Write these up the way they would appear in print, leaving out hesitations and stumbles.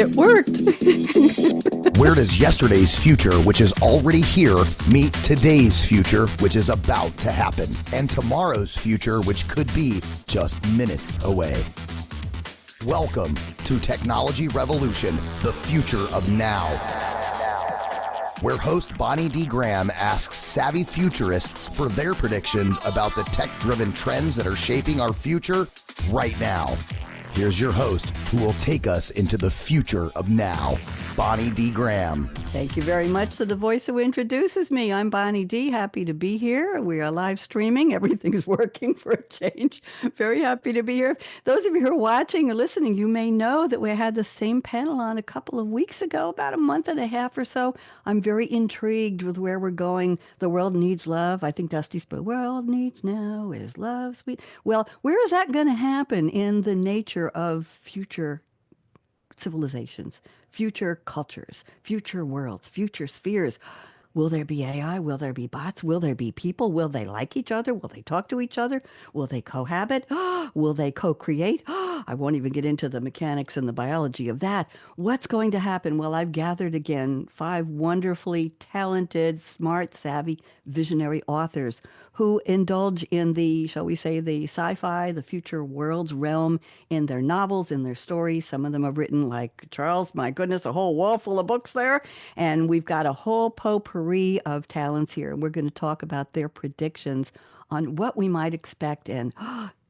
It worked. Where does yesterday's future, which is already here, meet today's future, which is about to happen, and tomorrow's future, which could be just minutes away? Welcome to Technology Revolution, the future of now, where host Bonnie D. Graham asks savvy futurists for their predictions about the tech-driven trends that are shaping our future right now. Here's your host, who will take us into the future of now, Bonnie D. Graham. Thank you very much to the voice who introduces me. I'm Bonnie D. Happy to be here. We are live streaming. Everything's working for a change. Very happy to be here. Those of you who are watching or listening, you may know that we had the same panel on a couple of weeks ago, about a month and a half or so. I'm very intrigued with where we're going. The world needs love. I think Dusty spoke, world needs now is love, sweet. Well, where is that going to happen in the nature of future civilizations, future cultures, future worlds, future spheres? Will there be AI? Will there be bots? Will there be people? Will they like each other? Will they talk to each other? Will they cohabit? Will they co-create? I won't even get into the mechanics and the biology of that. What's going to happen? Well, I've gathered again 5 wonderfully talented, smart, savvy, visionary authors who indulge in the, shall we say, the sci-fi, the future worlds realm in their novels, in their stories. Some of them have written, like Charles, my goodness, a whole wall full of books there. And we've got a whole potpourri of talents here. We're going to talk about their predictions on what we might expect, and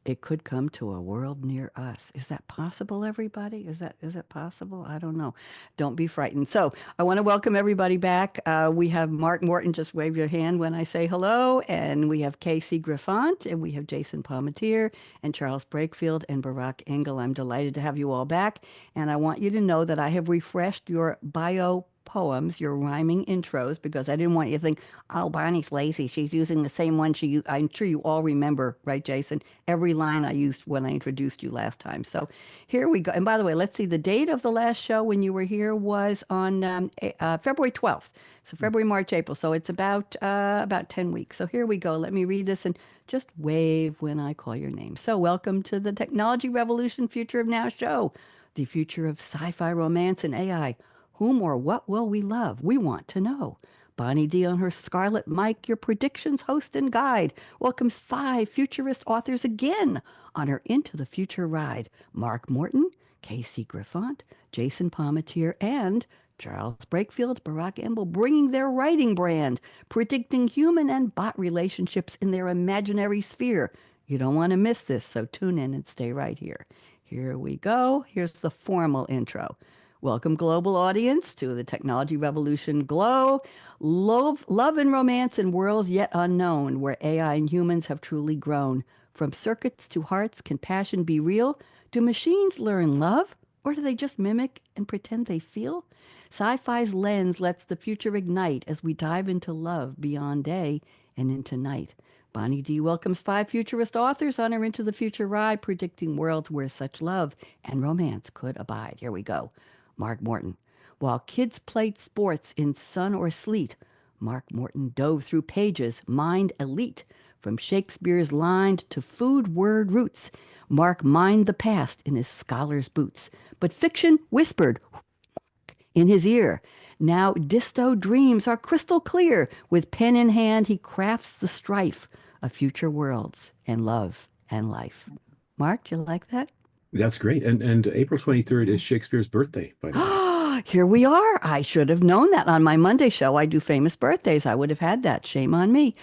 it could come to a world near us. Is that possible, everybody? Is it possible? I don't know. Don't be frightened. So I want to welcome everybody back. We have Mark Morton. Just wave your hand when I say hello. And we have Casey Grifant, and we have Jason Palmatier, and Charles Breakfield, and Barak Engel. I'm delighted to have you all back. And I want you to know that I have refreshed your bio poems, your rhyming intros, because I didn't want you to think, oh, Bonnie's lazy. She's using the same one she used. I'm sure you all remember, right, Jason? Every line I used when I introduced you last time. So here we go. And by the way, let's see, the date of the last show when you were here was on February 12th. So February, March, April. So it's about 10 weeks. So here we go. Let me read this and just wave when I call your name. So welcome to the Technology Revolution Future of Now show, the future of sci-fi, romance, and AI. Whom or what will we love? We want to know. Bonnie D on her Scarlett Mic, your predictions host and guide, welcomes 5 futurist authors again on her Into the Future ride. Mark Morton, Casey Grifant, Jason Palmatier, and Charles Breakfield, Barak Engel, bringing their writing brand, predicting human and bot relationships in their imaginary sphere. You don't want to miss this, so tune in and stay right here. Here we go. Here's the formal intro. Welcome, global audience, to the Technology Revolution Glow. Love and romance in worlds yet unknown, where AI and humans have truly grown. From circuits to hearts, can passion be real? Do machines learn love? Or do they just mimic and pretend they feel? Sci-fi's lens lets the future ignite as we dive into love beyond day and into night. Bonnie D welcomes 5 futurist authors on her Into the Future ride, predicting worlds where such love and romance could abide. Here we go. Mark Morton. While kids played sports in sun or sleet, Mark Morton dove through pages, mind elite. From Shakespeare's lined to food word roots, Mark mined the past in his scholar's boots. But fiction whispered in his ear. Now disto dreams are crystal clear. With pen in hand, he crafts the strife of future worlds and love and life. Mark, do you like that? That's great. And April 23rd is Shakespeare's birthday, by the way. Here we are. I should have known that. On my Monday show, I do famous birthdays. I would have had that. Shame on me.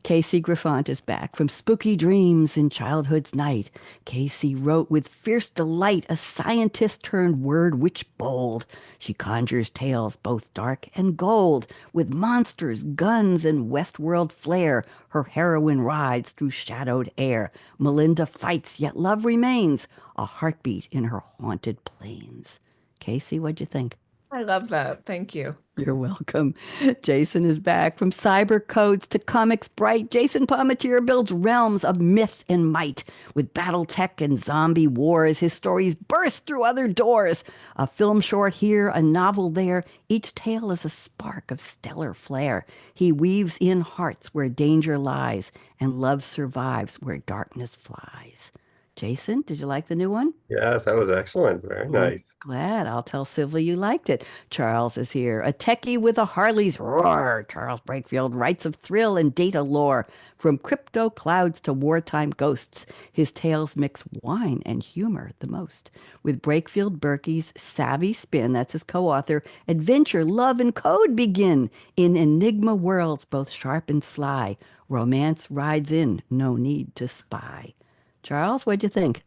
Casey Grifant is back from spooky dreams in childhood's night. Casey wrote with fierce delight, a scientist turned word witch bold. She conjures tales both dark and gold. With monsters, guns, and Westworld flair, her heroine rides through shadowed air. Melinda fights, yet love remains, a heartbeat in her haunted plains. Casey, what'd you think? I love that. Thank you. You're welcome. Jason is back from cyber codes to comics bright. Jason Palmatier builds realms of myth and might. With battle tech and zombie wars, his stories burst through other doors. A film short here, a novel there. Each tale is a spark of stellar flair. He weaves in hearts where danger lies, and love survives where darkness flies. Jason, did you like the new one? Yes, that was excellent. Very I'm nice. glad. I'll tell Sylvia you liked it. Charles is here. A techie with a Harley's roar. Charles Breakfield writes of thrill and data lore. From crypto clouds to wartime ghosts, his tales mix wine and humor the most. With Breakfield Berkey's savvy spin, that's his co-author, adventure, love, and code begin in enigma worlds, both sharp and sly. Romance rides in, no need to spy. Charles, what'd you think?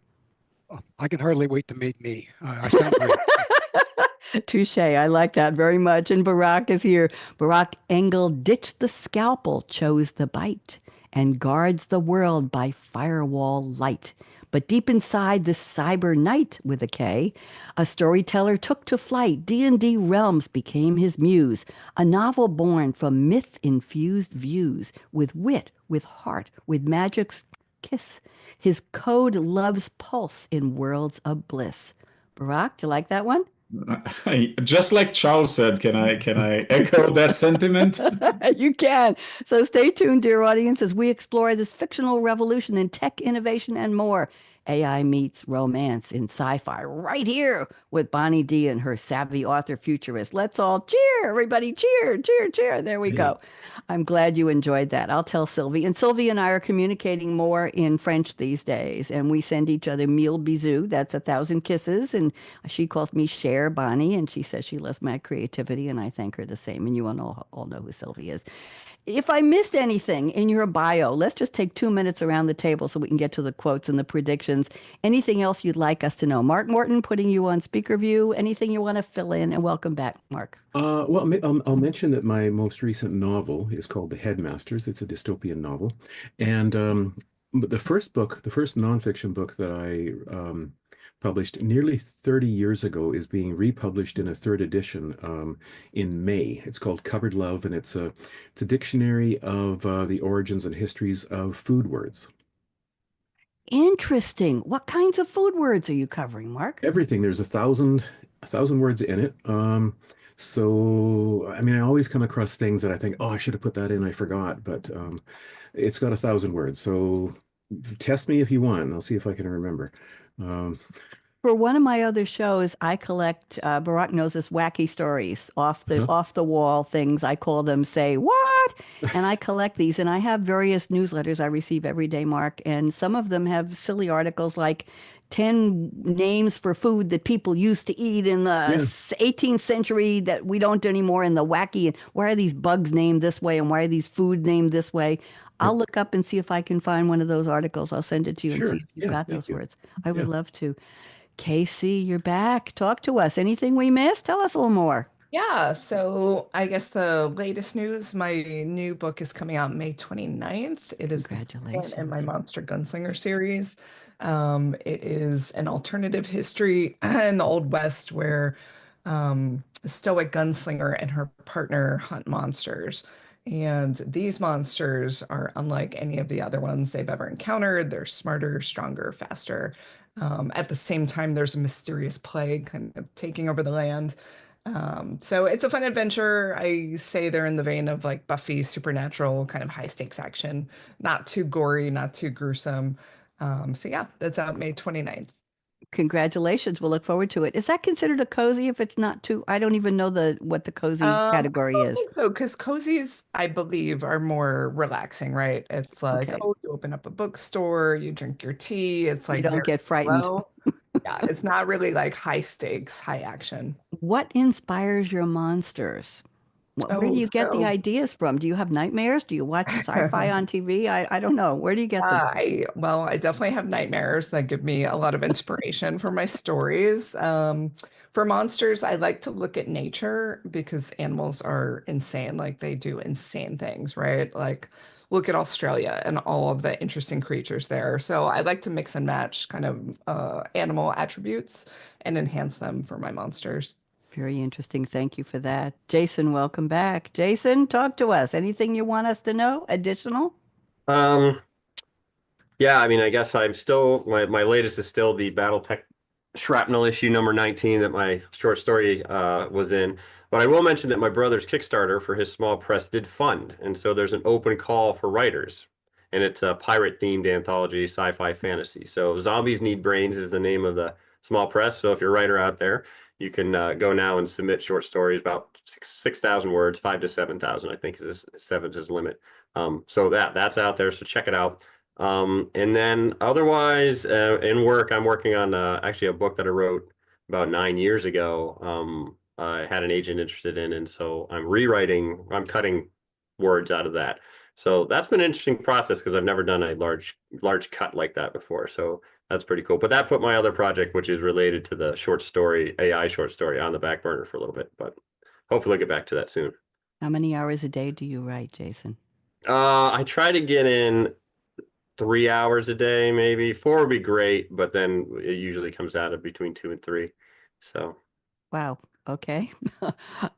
I can hardly wait to meet me. I sound great. Touche. I like that very much. And Barak is here. Barak Engel ditched the scalpel, chose the bite, and guards the world by firewall light. But deep inside this cyber night with a K, a storyteller took to flight. D&D realms became his muse, a novel born from myth-infused views, with wit, with heart, with magic's kiss. His code loves pulse in worlds of bliss. Barak, do you like that one? Just like Charles said, can I echo that sentiment? You can. So stay tuned, dear audience, as we explore this fictional revolution in tech innovation and more. AI meets romance in sci-fi right here with Bonnie D and her savvy author futurist. Let's all cheer, everybody, cheer, cheer, cheer. There we go. I'm glad you enjoyed that. I'll tell Sylvie. And Sylvie and I are communicating more in French these days, and we send each other mille bisous. That's 1,000 kisses. And she calls me Cher Bonnie, and she says she loves my creativity, and I thank her the same. And you all know who Sylvie is. If I missed anything in your bio, let's just take 2 minutes around the table so we can get to the quotes and the predictions. Anything else you'd like us to know? Mark Morton, putting you on speaker view. Anything you want to fill in? And welcome back, Mark. Well, I'll mention that my most recent novel is called The Headmasters. It's a dystopian novel. And but the first nonfiction book that I published nearly 30 years ago is being republished in a third edition in May. It's called Cupboard Love, and it's a dictionary of the origins and histories of food words. Interesting. What kinds of food words are you covering, Mark? Everything. There's a thousand words in it. So I mean, I always come across things that I think, oh, I should have put that in, I forgot, but it's got 1,000 words. So test me if you want, and I'll see if I can remember. For one of my other shows, I collect, Barack knows this, wacky stories, off the wall things. I call them Say What? And I collect these, and I have various newsletters I receive every day, Mark, and some of them have silly articles like 10 names for food that people used to eat in the 18th century that we don't do anymore, and the wacky, and why are these bugs named this way, and why are these food named this way? I'll look up and see if I can find one of those articles. I'll send it to you and see if you've got those words. I would love to. Casey, you're back. Talk to us. Anything we missed? Tell us a little more. Yeah, so I guess the latest news, my new book is coming out May 29th. It is the second in my Monster Gunslinger series. It is an alternative history in the Old West where a stoic gunslinger and her partner hunt monsters. And these monsters are unlike any of the other ones they've ever encountered. They're smarter, stronger, faster. At the same time, there's a mysterious plague kind of taking over the land. So it's a fun adventure. I say they're in the vein of like Buffy, supernatural, kind of high stakes action, not too gory, not too gruesome. So yeah, that's out May 29th. Congratulations. We'll look forward to it. Is that considered a cozy if it's not too, I don't even know what the cozy category I is. think so, because cozies, I believe, are more relaxing, right? It's like, oh, you open up a bookstore, you drink your tea. It's like you don't get frightened. Yeah, it's not really like high stakes, high action. What inspires your monsters? Where do you get the ideas from? Do you have nightmares? Do you watch sci-fi on TV? I don't know. Where do you get them? I definitely have nightmares that give me a lot of inspiration for my stories. For monsters, I like to look at nature because animals are insane. Like they do insane things, right? Like look at Australia and all of the interesting creatures there. So I like to mix and match kind of animal attributes and enhance them for my monsters. Very interesting. Thank you for that. Jason, welcome back. Jason, talk to us. Anything you want us to know additional? Yeah, I mean, I guess I'm still, my latest is still the Battletech Shrapnel issue number 19 that my short story was in. But I will mention that my brother's Kickstarter for his small press did fund. And so there's an open call for writers. and it's a pirate-themed anthology, sci-fi fantasy. So Zombies Need Brains is the name of the small press. So if you're a writer out there, you can go now and submit short stories about 6,000 words, 5 to 7,000, I think is seven's his limit. So that's out there. So check it out. And then otherwise, in work, I'm working on actually a book that I wrote about 9 years ago. I had an agent interested in, and so I'm cutting words out of that. So that's been an interesting process because I've never done a large cut like that before. So that's pretty cool. But that put my other project, which is related to the short story, AI short story, on the back burner for a little bit. But hopefully I'll get back to that soon. How many hours a day do you write, Jason? I try to get in 3 hours a day, maybe 4 would be great, but then it usually comes out of between 2 and 3. So, wow. Okay.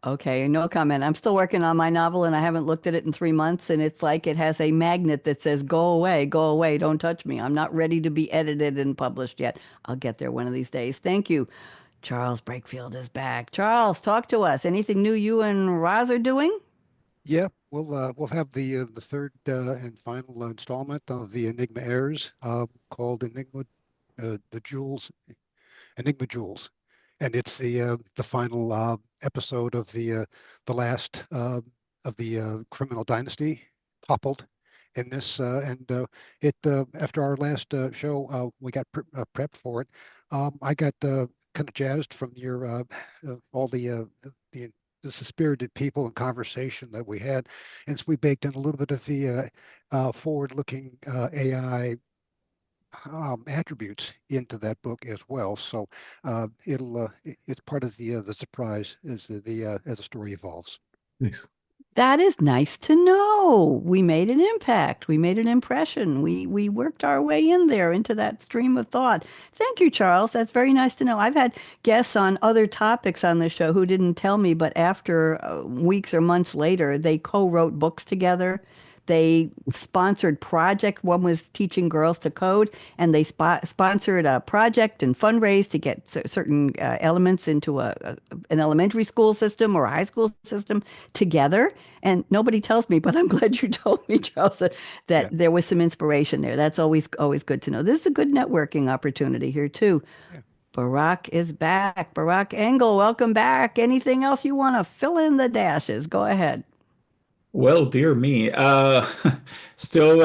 Okay. No comment. I'm still working on my novel and I haven't looked at it in 3 months. And it's like it has a magnet that says, go away, don't touch me. I'm not ready to be edited and published yet. I'll get there one of these days. Thank you. Charles Breakfield is back. Charles, talk to us. Anything new you and Roz are doing? Yeah, we'll have the third and final installment of the Enigma Heirs, called Enigma Jewels, and it's the final episode of the last of the criminal dynasty toppled in this, and it after our last show, we got prepped for it. I got kind of jazzed from your all the spirited people and conversation that we had, and so we baked in a little bit of the forward-looking AI attributes into that book as well. So it's part of the surprise as as the story evolves. Nice. That is nice to know. We made an impact. We made an impression. We worked our way in there into that stream of thought. Thank you, Charles. That's very nice to know. I've had guests on other topics on the show who didn't tell me, but after weeks or months later, they co-wrote books together. They sponsored project. One was teaching girls to code, and they sponsored a project and fundraised to get certain elements into an elementary school system or a high school system together. And nobody tells me, but I'm glad you told me, Charles, that Yeah. there was some inspiration there. That's always good to know. This is a good networking opportunity here too. Yeah. Barak is back. Barak Engel, welcome back. Anything else you want to fill in the dashes? Go ahead. Well, dear me. Still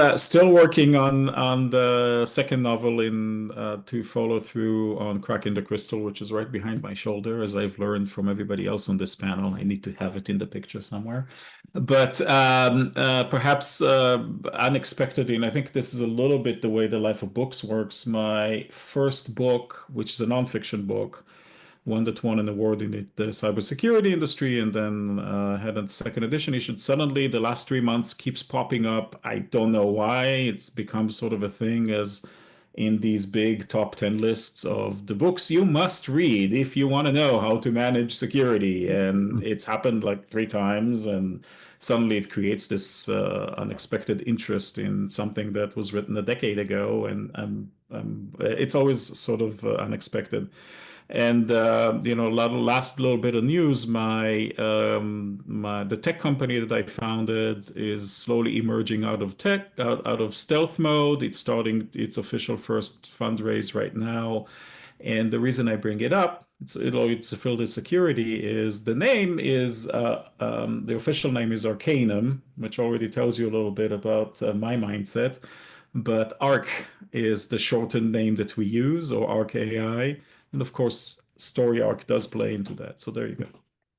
working on the second novel in to follow through on Cracking the Crystal, which is right behind my shoulder, as I've learned from everybody else on this panel. I need to have it in the picture somewhere. But perhaps unexpectedly, and I think this is a little bit the way the Life of Books works. My first book, which is a nonfiction book, one that won an award in the cybersecurity industry, and then had a second edition issued. Suddenly, the last 3 months keeps popping up. I don't know why. It's become sort of a thing as in these big top 10 lists of the books you must read if you want to know how to manage security. And it's happened like 3 times, and suddenly it creates this unexpected interest in something that was written a decade ago. And it's always sort of unexpected. And last little bit of news, the tech company that I founded is slowly emerging out of stealth mode. It's starting its official first fundraise right now. And the reason I bring it up, it's to fill the security, is the name is the official name is Arcanum, which already tells you a little bit about my mindset. But ARC is the shortened name that we use, or ARC AI. And of course, story arc does play into that. So there you go.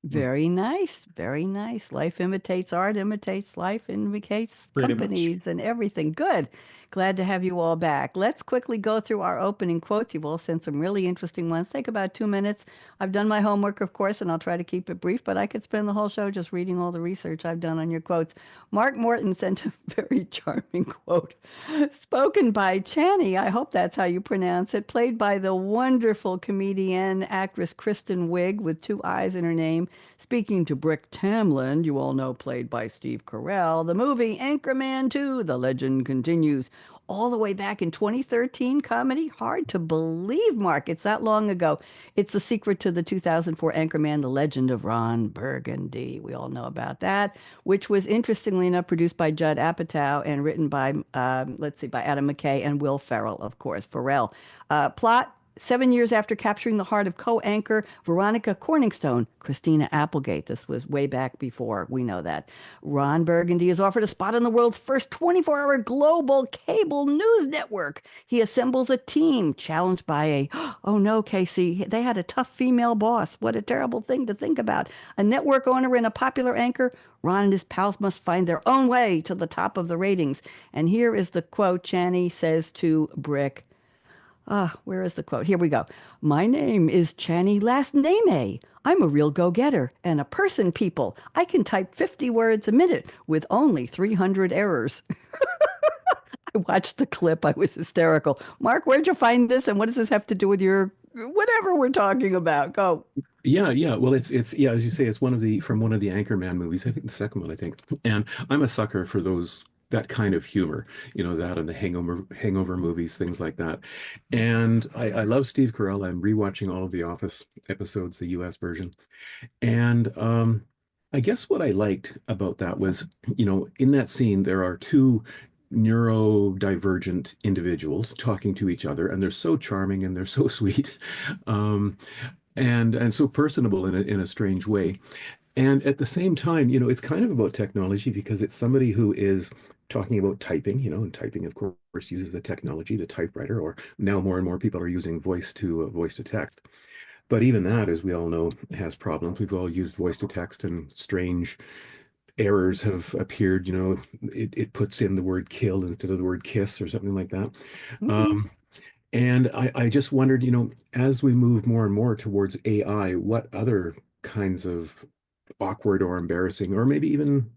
Very nice. Very nice. Life imitates art, imitates life, imitates Pretty much. companies and everything. Good. Glad to have you all back. Let's quickly go through our opening quotes. You've all sent some really interesting ones. Take about 2 minutes. I've done my homework, of course, and I'll try to keep it brief, but I could spend the whole show just reading all the research I've done on your quotes. Mark Morton sent a very charming quote. Spoken by Channy, I hope that's how you pronounce it, played by the wonderful comedian actress Kristen Wiig with 2 eyes in her name, speaking to Brick Tamland, you all know, played by Steve Carell. The movie Anchorman 2, The Legend Continues. all the way back in 2013 comedy. Hard to believe, Mark. It's that long ago. It's the secret to the 2004 Anchorman, The Legend of Ron Burgundy. We all know about that, which was interestingly enough produced by Judd Apatow and written by, let's see, by Adam McKay and Will Ferrell, of course, Pharrell. Plot. 7 years after capturing the heart of co-anchor Veronica Corningstone, Christina Applegate, this was way back before, we know that, Ron Burgundy is offered a spot on the world's first 24-hour global cable news network. He assembles a team challenged by a, oh no, Casey, they had a tough female boss. What a terrible thing to think about. A network owner and a popular anchor. Ron and his pals must find their own way to the top of the ratings. And here is the quote Channy says to Brick. Where is the quote? Here we go. My name is Channy, last name A. I'm a real go-getter and a person, people. I can type 50 words a minute with only 300 errors. I watched the clip. I was hysterical. Mark, where'd you find this? And what does this have to do with your whatever we're talking about? Go. Yeah. Well, it's yeah, as you say, it's one of the from one of the Anchorman movies. I think the second one, I think. And I'm a sucker for that kind of humor, that and the hangover movies, things like that. And I love Steve Carell. I'm rewatching all of the Office episodes, the US version. And I guess what I liked about that was, in that scene, there are two neurodivergent individuals talking to each other, and they're so charming and they're so sweet, and so personable in a strange way. And at the same time, it's kind of about technology because it's somebody who is talking about typing, and typing, of course, uses the technology, the typewriter, or now more and more people are using voice to text. But even that, as we all know, has problems. We've all used voice to text and strange errors have appeared. It puts in the word kill instead of the word kiss or something like that. And I just wondered, as we move more and more towards AI, what other kinds of awkward or embarrassing or maybe even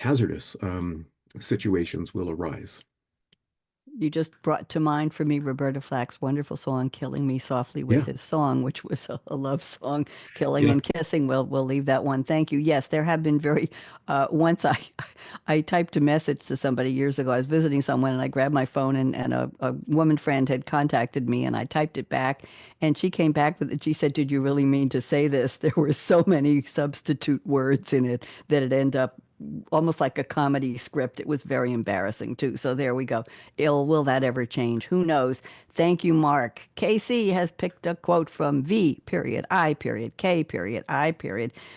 hazardous situations will arise. You just brought to mind for me Roberta Flack's wonderful song "Killing Me Softly with His Song," which was a love song. Killing and kissing. We'll leave that one. Thank you. Yes, there have been very. Once I typed a message to somebody years ago. I was visiting someone and I grabbed my phone and a woman friend had contacted me and I typed it back and she came back with it. She said, "Did you really mean to say this?" There were so many substitute words in it that it ended up almost like a comedy script. It was very embarrassing too. So there we go. Will that ever change? Who knows? Thank you, Mark. KC has picked a quote from V.I.K.I.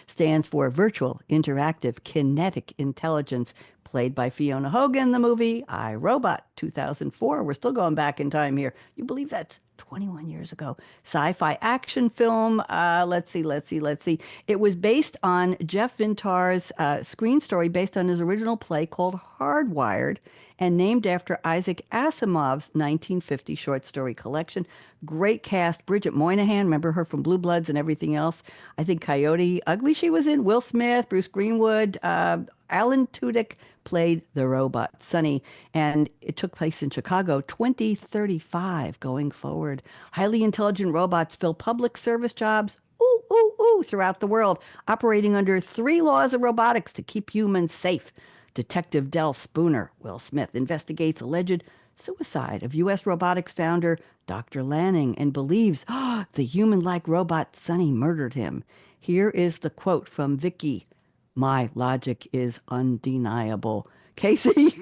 Stands for Virtual Interactive Kinetic Intelligence, played by Fiona Hogan, the movie I, Robot, 2004. We're still going back in time here. You believe that's 21 years ago. Sci-fi action film. Let's see. It was based on Jeff Vintar's screen story based on his original play called Hardwired and named after Isaac Asimov's 1950 short story collection. Great cast. Bridget Moynihan, remember her from Blue Bloods and everything else. I think Coyote Ugly she was in. Will Smith, Bruce Greenwood, Alan Tudyk played the robot, Sonny, and it took place in Chicago, 2035 going forward. Highly intelligent robots fill public service jobs, throughout the world, operating under 3 laws of robotics to keep humans safe. Detective Del Spooner, Will Smith, investigates alleged suicide of U.S. robotics founder Dr. Lanning and believes the human-like robot Sonny murdered him. Here is the quote from Vicky. My logic is undeniable. Casey,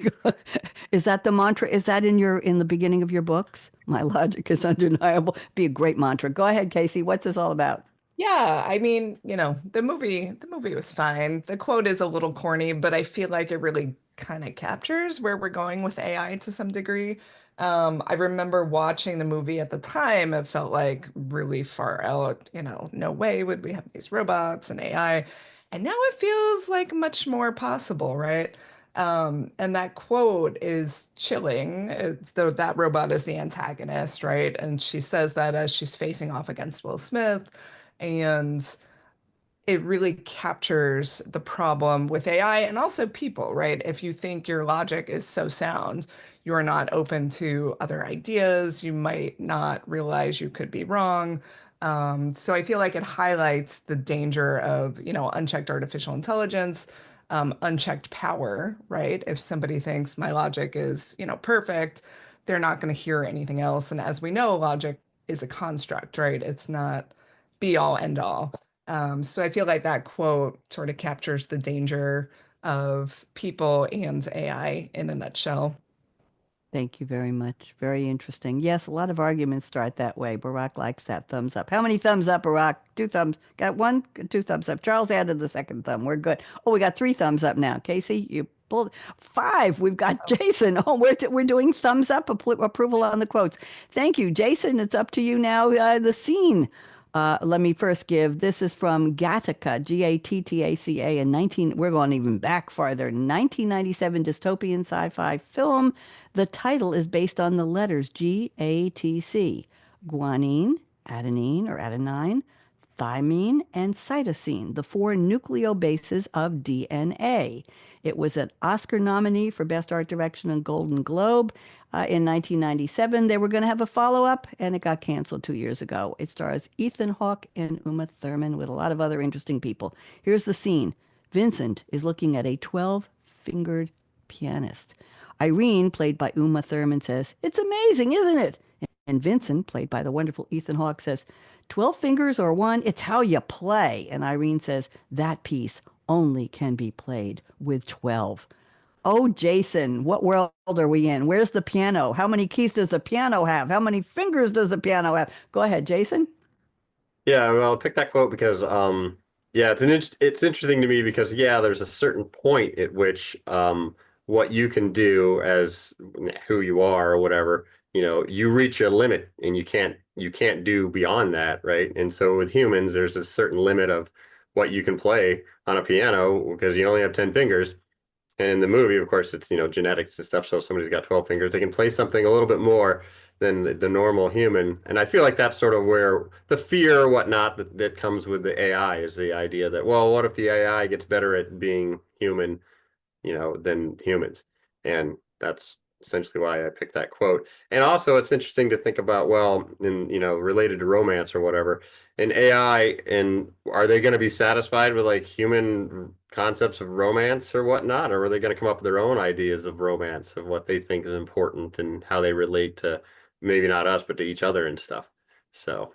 is that the mantra? Is that in the beginning of your books? My logic is undeniable. Be a great mantra. Go ahead, Casey. What's this all about? Yeah, I mean, the movie was fine. The quote is a little corny, but I feel like it really kind of captures where we're going with AI to some degree. I remember watching the movie at the time. It felt like really far out, no way would we have these robots and AI. And now it feels like much more possible, right? And that quote is chilling, though that robot is the antagonist, right? And she says that as she's facing off against Will Smith. And it really captures the problem with AI and also people, right? If you think your logic is so sound, you're not open to other ideas, you might not realize you could be wrong. So I feel like it highlights the danger of, unchecked artificial intelligence. unchecked power, right? If somebody thinks my logic is, perfect, they're not going to hear anything else. And as we know, logic is a construct, right? It's not be all end all. So I feel like that quote sort of captures the danger of people and AI in a nutshell. Thank you very much. Very interesting. Yes, a lot of arguments start that way. Barak likes that thumbs up. How many thumbs up, Barak? Two thumbs. Got one? Two thumbs up. Charles added the second thumb. We're good. Oh, we got three thumbs up now. Casey, you pulled five. We've got Jason. Oh, we're doing thumbs up approval on the quotes. Thank you, Jason. It's up to you now. The scene. Let me first give, this is from Gattaca, Gattaca in 19, we're going even back farther, 1997 dystopian sci-fi film. The title is based on the letters GATC, guanine, adenine or adenine, thymine, and cytosine, the four nucleobases of DNA. It was an Oscar nominee for Best Art Direction and Golden Globe. In 1997, they were going to have a follow-up, and it got canceled 2 years ago. It stars Ethan Hawke and Uma Thurman with a lot of other interesting people. Here's the scene. Vincent is looking at a 12-fingered pianist. Irene, played by Uma Thurman, says, "It's amazing, isn't it?" And Vincent, played by the wonderful Ethan Hawke, says, 12 fingers or one, it's how you play. And Irene says, that piece only can be played with 12. Oh, Jason, what world are we in? Where's the piano? How many keys does the piano have? How many fingers does the piano have? Go ahead, Jason. Yeah, well, I'll pick that quote because yeah, it's interesting to me because yeah, there's a certain point at which what you can do as who you are or whatever, you reach a limit and you can't do beyond that, right? And so with humans, there's a certain limit of what you can play on a piano because you only have 10 fingers. And in the movie, of course, it's, genetics and stuff. So if somebody's got 12 fingers, they can play something a little bit more than the normal human. And I feel like that's sort of where the fear or whatnot that comes with the AI is the idea that, well, what if the AI gets better at being human, than humans? And that's essentially why I picked that quote. And also it's interesting to think about, well, in, related to romance or whatever, in AI, and are they going to be satisfied with like human concepts of romance or whatnot, or are they going to come up with their own ideas of romance, of what they think is important and how they relate to maybe not us, but to each other and stuff? So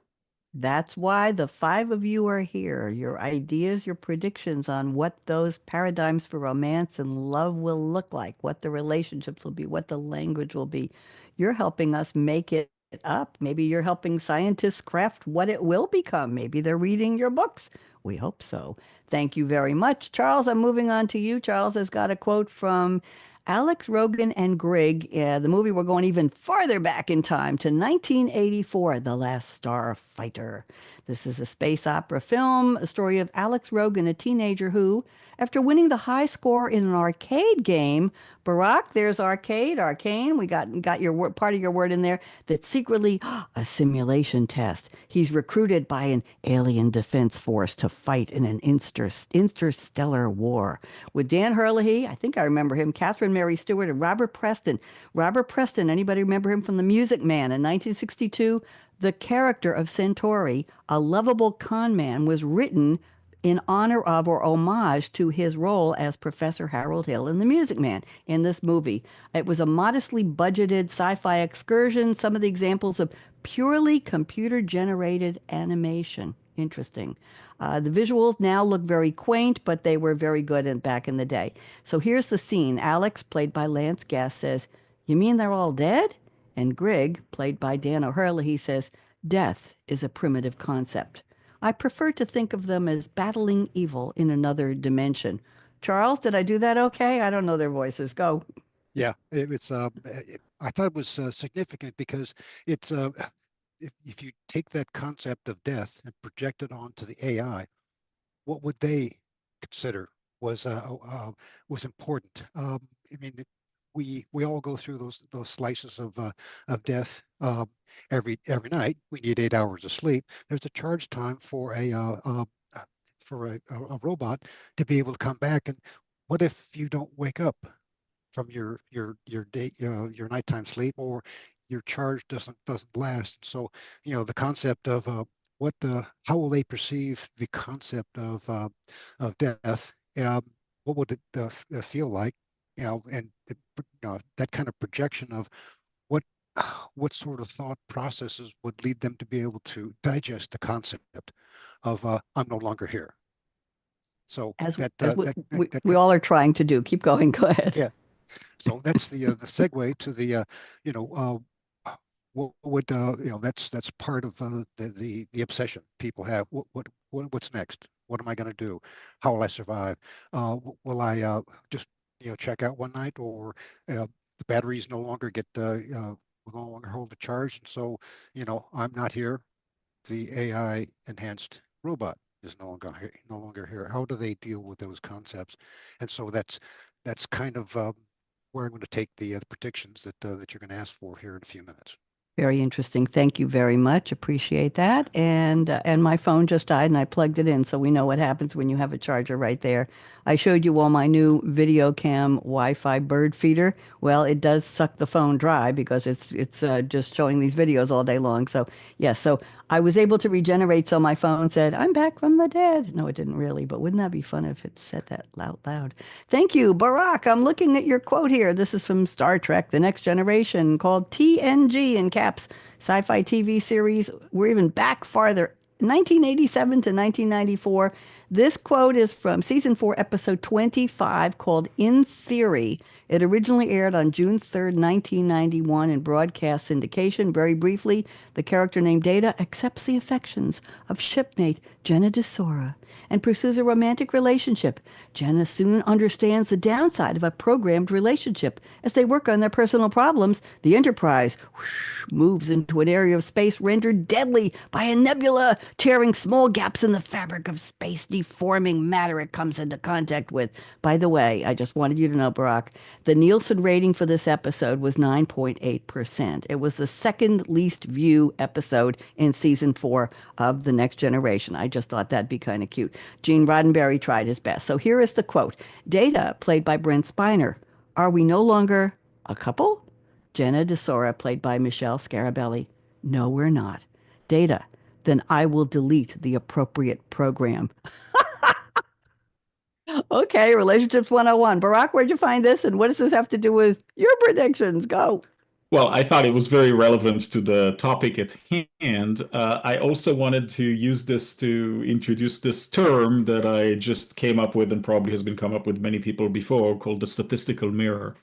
That's why the five of you are here. Your ideas, your predictions on what those paradigms for romance and love will look like, what the relationships will be, what the language will be. You're helping us make it up. Maybe you're helping scientists craft what it will become. Maybe they're reading your books. We hope so. Thank you very much. Charles, I'm moving on to you. Charles has got a quote from Alex Rogan and Grigg, the movie, we're going even farther back in time to 1984, The Last Starfighter. This is a space opera film, a story of Alex Rogan, a teenager who, after winning the high score in an arcade game, Barak, there's arcane. We got your word, part of your word in there. That's secretly a simulation test. He's recruited by an alien defense force to fight in an interstellar war with Dan Hurley. I think I remember him. Catherine Mary Stewart and Robert Preston. Robert Preston. Anybody remember him from The Music Man in 1962? The character of Centauri, a lovable con man, was written in honor of or homage to his role as Professor Harold Hill in The Music Man in this movie. It was a modestly budgeted sci-fi excursion, some of the examples of purely computer-generated animation. Interesting. The visuals now look very quaint, but they were very good back in the day. So here's the scene. Alex, played by Lance Guest, says, "You mean they're all dead?" And Grigg, played by Dan O'Hurley, he says, "Death is a primitive concept. I prefer to think of them as battling evil in another dimension." Charles, did I do that okay? I don't know their voices. Go. Yeah, I thought it was significant because it's if you take that concept of death and project it onto the AI, what would they consider was important? I mean, we all go through those slices of death every night. We need 8 hours of sleep. There's a charge time for a robot to be able to come back. And what if you don't wake up from your day your nighttime sleep, or your charge doesn't last? So the concept of how will they perceive the concept of death? what would it feel like? And that kind of projection of what what sort of thought processes would lead them to be able to digest the concept of I'm no longer here. So As that we all are trying to do. Keep going. Go ahead. yeah. So that's the segue to the what would that's part of the obsession people have. What's next? What am I going to do? How will I survive? Will I just check out one night, or the batteries no longer will no longer hold a charge, and so I'm not here. The AI enhanced robot is no longer here. How do they deal with those concepts? And so that's kind of where I'm going to take the predictions that you're going to ask for here in a few minutes. Very interesting. Thank you very much. Appreciate that. And my phone just died and I plugged it in, so we know what happens when you have a charger right there. I showed you all my new video cam Wi-Fi bird feeder. Well, it does suck the phone dry because it's just showing these videos all day long. So yes, so I was able to regenerate. So my phone said, "I'm back from the dead." No, it didn't really, but wouldn't that be fun if it said that loud? Thank you, Barak. I'm looking at your quote here. This is from Star Trek: The Next Generation, called TNG in caps. Sci-fi TV series. We're even back farther, 1987 to 1994. This quote is from season 4, episode 25, called In Theory. It originally aired on June 3rd, 1991, in broadcast syndication. Very briefly, the character named Data accepts the affections of shipmate Jenna DeSora and pursues a romantic relationship. Jenna soon understands the downside of a programmed relationship. As they work on their personal problems, the Enterprise moves into an area of space rendered deadly by a nebula, tearing small gaps in the fabric of space, deforming matter it comes into contact with. By the way, I just wanted you to know, Barak, the Nielsen rating for this episode was 9.8%. It was the second least view episode in season 4 of The Next Generation. I just thought that'd be kind of cute. Gene Roddenberry tried his best. So here is the quote. Data, played by Brent Spiner. Are we no longer a couple? Jenna DeSora, played by Michelle Scarabelli. No, we're not. Data. Then I will delete the appropriate program. Okay, Relationships 101. Barak, where'd you find this? And what does this have to do with your predictions? Go. Well, I thought it was very relevant to the topic at hand. I also wanted to use this to introduce this term that I just came up with and probably has been come up with many people before, called the statistical mirror,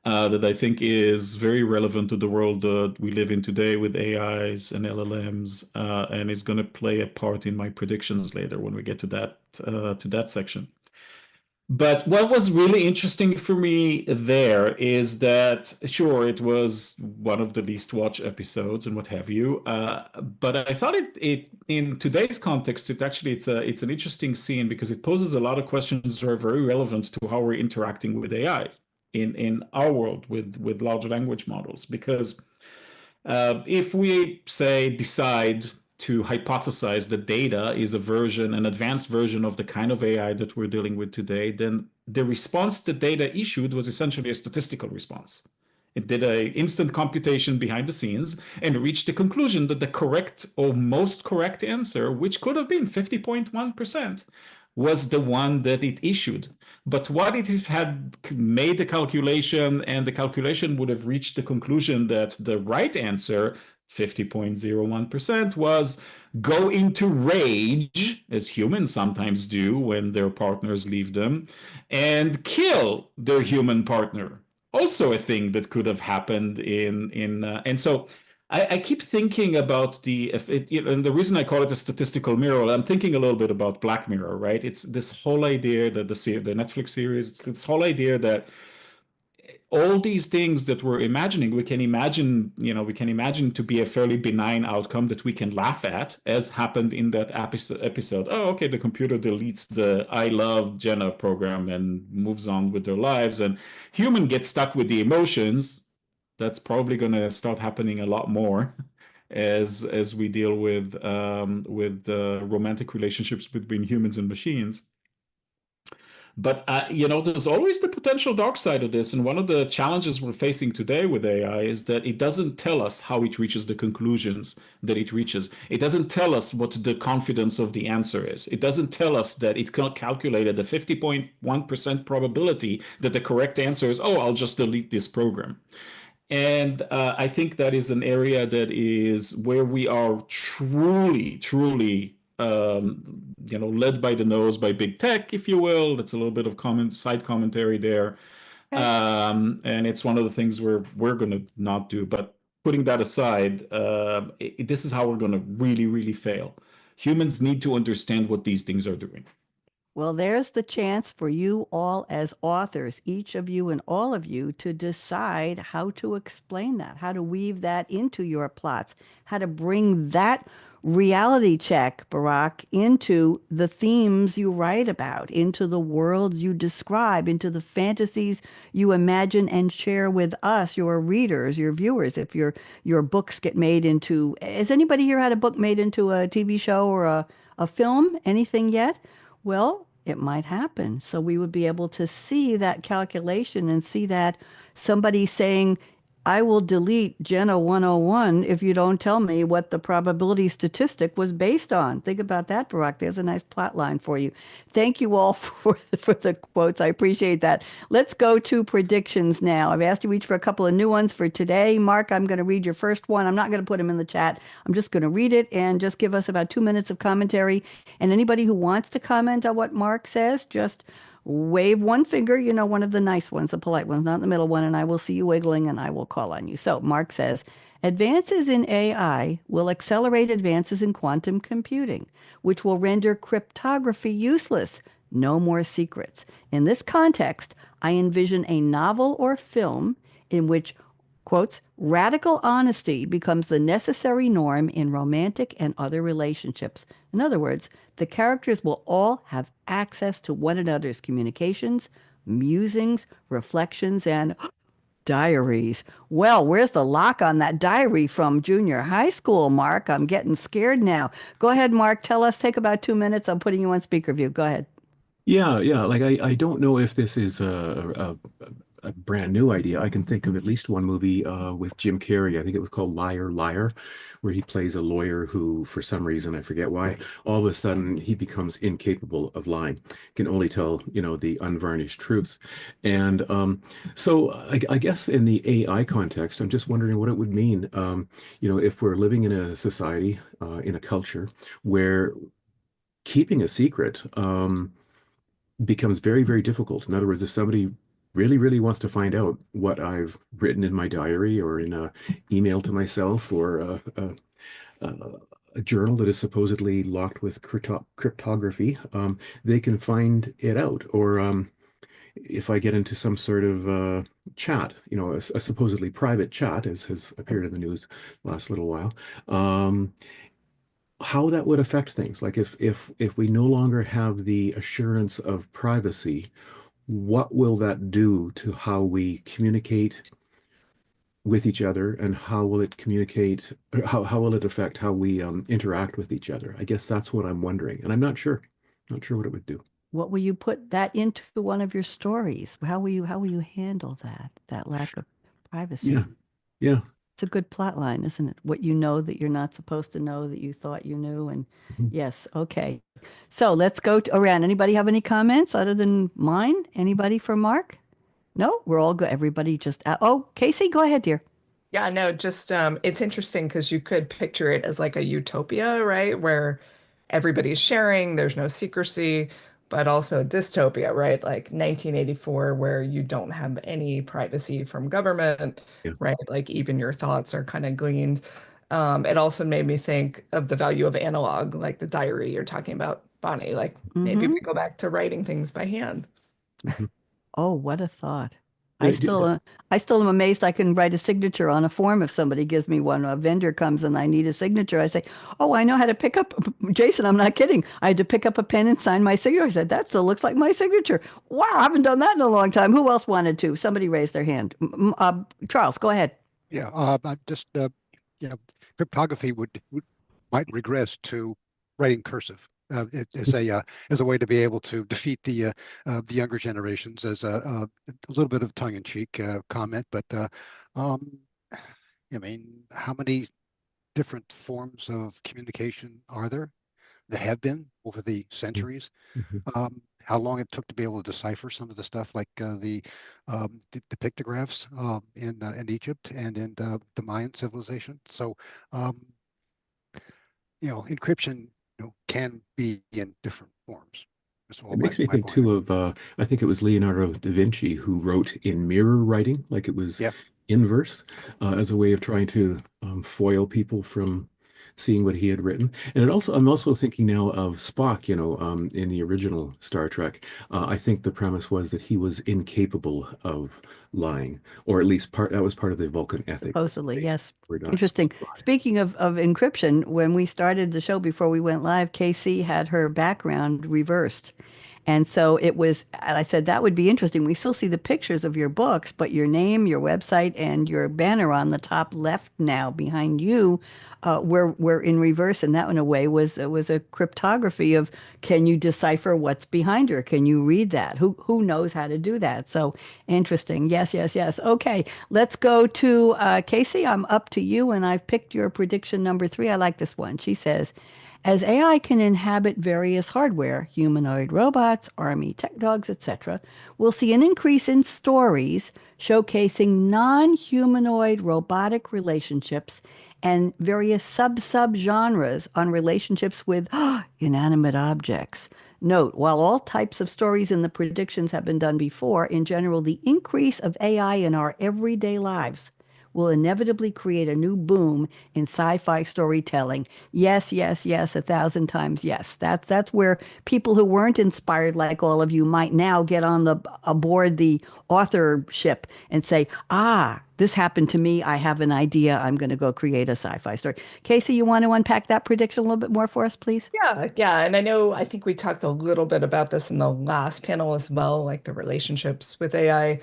that I think is very relevant to the world that we live in today with AIs and LLMs, and is going to play a part in my predictions later when we get to that section. But what was really interesting for me there is that, sure, it was one of the least watched episodes and what have you. But I thought it in today's context, it's an interesting scene because it poses a lot of questions that are very relevant to how we're interacting with AIs in our world with large language models. Because if we say decide to hypothesize that data is an advanced version of the kind of AI that we're dealing with today, then the response that data issued was essentially a statistical response. It did an instant computation behind the scenes and reached the conclusion that the correct or most correct answer, which could have been 50.1%, was the one that it issued. But what if it had made the calculation and the calculation would have reached the conclusion that the right answer, 50.01%, was go into rage, as humans sometimes do when their partners leave them, and kill their human partner? Also a thing that could have happened and so I keep thinking about and the reason I call it a statistical mirror, I'm thinking a little bit about Black Mirror, right? It's this whole idea that the Netflix series, it's this whole idea that all these things that we're imagining, we can imagine to be a fairly benign outcome that we can laugh at, as happened in that episode. Oh, okay, the computer deletes the I love Jenna program and moves on with their lives, and human gets stuck with the emotions. That's probably going to start happening a lot more as we deal with romantic relationships between humans and machines. But there's always the potential dark side of this. And one of the challenges we're facing today with AI is that it doesn't tell us how it reaches the conclusions that it reaches. It doesn't tell us what the confidence of the answer is. It doesn't tell us that it calculated a 50.1% probability that the correct answer is, oh, I'll just delete this program. And I think that is an area that is where we are truly, truly, led by the nose by big tech, if you will. That's a little bit of side commentary there. Okay. And it's one of the things we're going to not do. But putting that aside, this is how we're going to really, really fail. Humans need to understand what these things are doing. Well, there's the chance for you all as authors, each of you and all of you, to decide how to explain that, how to weave that into your plots, how to bring that reality check, Barak, into the themes you write about, into the worlds you describe, into the fantasies you imagine and share with us, your readers, your viewers. If your books get made into, has anybody here had a book made into a TV show or a film? Anything yet? Well, it might happen. So we would be able to see that calculation and see that somebody saying, I will delete Jenna 101 if you don't tell me what the probability statistic was based on. Think about that, Barak. There's a nice plot line for you. Thank you all for the quotes. I appreciate that. Let's go to predictions now. I've asked you each for a couple of new ones for today. Mark, I'm going to read your first one. I'm not going to put them in the chat. I'm just going to read it and just give us about 2 minutes of commentary. And anybody who wants to comment on what Mark says, just wave one finger, one of the nice ones, the polite ones, not the middle one, and I will see you wiggling and I will call on you. So Mark says, advances in AI will accelerate advances in quantum computing, which will render cryptography useless. No more secrets. In this context, I envision a novel or film in which, quotes, radical honesty becomes the necessary norm in romantic and other relationships. In other words, the characters will all have access to one another's communications, musings, reflections, and diaries. Well, where's the lock on that diary from junior high school, Mark? I'm getting scared now. Go ahead, Mark. Tell us. Take about 2 minutes. I'm putting you on speaker view. Go ahead. Yeah, yeah. Like I don't know if this is a brand new idea. I can think of at least one movie with Jim Carrey. I think it was called Liar, Liar, where he plays a lawyer who, for some reason, I forget why, all of a sudden he becomes incapable of lying, can only tell, the unvarnished truth. And so I guess in the AI context, I'm just wondering what it would mean, if we're living in a society, in a culture where keeping a secret becomes very, very difficult. In other words, if somebody really, really wants to find out what I've written in my diary or in an email to myself or a journal that is supposedly locked with cryptography, they can find it out. Or if I get into some sort of chat, a supposedly private chat, as has appeared in the news last little while, how that would affect things. Like if we no longer have the assurance of privacy, what will that do to how we communicate with each other, and how will it communicate, how will it affect how we interact with each other? I guess that's what I'm wondering, and I'm not sure what it would do. What will you put that into one of your stories? How will you handle that lack of privacy? Yeah. It's a good plot line, isn't it? What you know that you're not supposed to know that you thought you knew. And yes, okay. So let's go around. Anybody have any comments other than mine? Anybody for Mark? No, we're all good. Everybody just, Casey, go ahead, dear. Yeah, no, just it's interesting because you could picture it as like a utopia, right? Where everybody's sharing, there's no secrecy, but also a dystopia, right? Like 1984, where you don't have any privacy from government, Yeah. right? Like even your thoughts are kind of gleaned. It also made me think of the value of analog, like the diary you're talking about, Bonnie. Like maybe we go back to writing things by hand. Oh, what a thought. Yeah, I still am amazed I can write a signature on a form if somebody gives me one. A vendor comes and I need a signature. I say, oh, I know how to pick up, Jason, I'm not kidding. I had to pick up a pen and sign my signature. I said, that still looks like my signature. Wow, I haven't done that in a long time. Who else wanted to? Somebody raised their hand. Charles, go ahead. Yeah, cryptography might regress to writing cursive. as a way to be able to defeat the younger generations, as a little bit of tongue-in-cheek comment. But I mean, how many different forms of communication are there? That have been over the centuries. How long it took to be able to decipher some of the stuff, like the pictographs in Egypt and in the Mayan civilization. So, encryption can be in different forms. It makes me think too of I think it was Leonardo da Vinci who wrote in mirror writing, like it was inverse, as a way of trying to foil people from seeing what he had written. And I'm also thinking now of Spock, in the original Star Trek. I think the premise was that he was incapable of lying, or at least that was part of the Vulcan ethic. Supposedly, yes. Interesting. Speaking of encryption, when we started the show before we went live, Casey had her background reversed. And so and I said, that would be interesting. We still see the pictures of your books, but your name, your website, and your banner on the top left now behind you, we're in reverse. And that, in a way, was a cryptography of, can you decipher what's behind her? Can you read that? Who knows how to do that? So interesting. Yes, yes, yes. Okay, let's go to Casey. I'm up to you, and I've picked your prediction number 3. I like this one. She says, as AI can inhabit various hardware, humanoid robots, army tech dogs, etc., we'll see an increase in stories showcasing non-humanoid robotic relationships and various sub-genres on relationships with inanimate objects. Note, while all types of stories in the predictions have been done before, in general, the increase of AI in our everyday lives will inevitably create a new boom in sci-fi storytelling. Yes, yes, yes, 1,000 times yes. That's where people who weren't inspired like all of you might now get aboard the authorship and say, this happened to me. I have an idea. I'm going to go create a sci-fi story. Casey, you want to unpack that prediction a little bit more for us, please? Yeah. And I think we talked a little bit about this in the last panel as well, like the relationships with AI.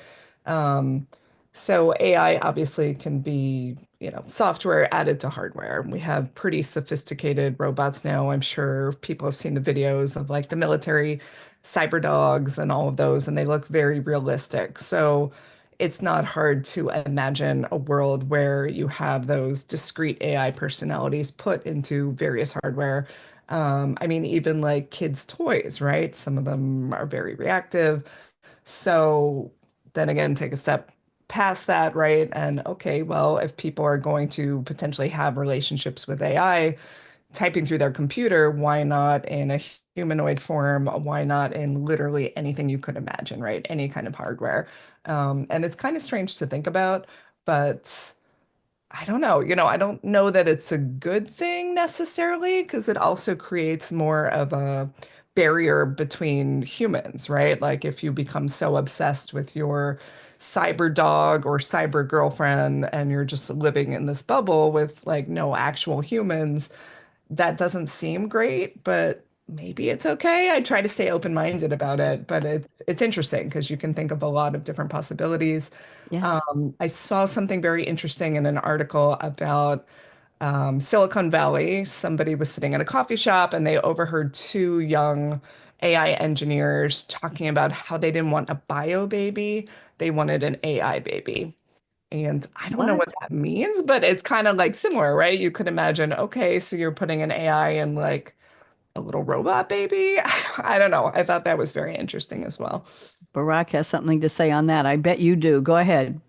So AI obviously can be, software added to hardware. We have pretty sophisticated robots now. I'm sure people have seen the videos of like the military cyber dogs and all of those, and they look very realistic. So it's not hard to imagine a world where you have those discrete AI personalities put into various hardware. I mean, even like kids' toys, right? Some of them are very reactive. So then again, take a step past that, right? And okay, well, if people are going to potentially have relationships with AI typing through their computer, why not in a humanoid form? Why not in literally anything you could imagine, right? Any kind of hardware. And it's kind of strange to think about, but I don't know. I don't know that it's a good thing necessarily, because it also creates more of a barrier between humans, right? Like if you become so obsessed with your cyber dog or cyber girlfriend and you're just living in this bubble with like no actual humans, that doesn't seem great, but maybe it's okay. I try to stay open-minded about it, but it's interesting because you can think of a lot of different possibilities. Yes. I saw something very interesting in an article about Silicon Valley. Somebody was sitting in a coffee shop and they overheard 2 young AI engineers talking about how they didn't want a bio baby, they wanted an AI baby. And I don't know what that means, but it's kind of like similar, right? You could imagine, okay, so you're putting an AI in like a little robot baby. I don't know. I thought that was very interesting as well. Barak has something to say on that. I bet you do. Go ahead.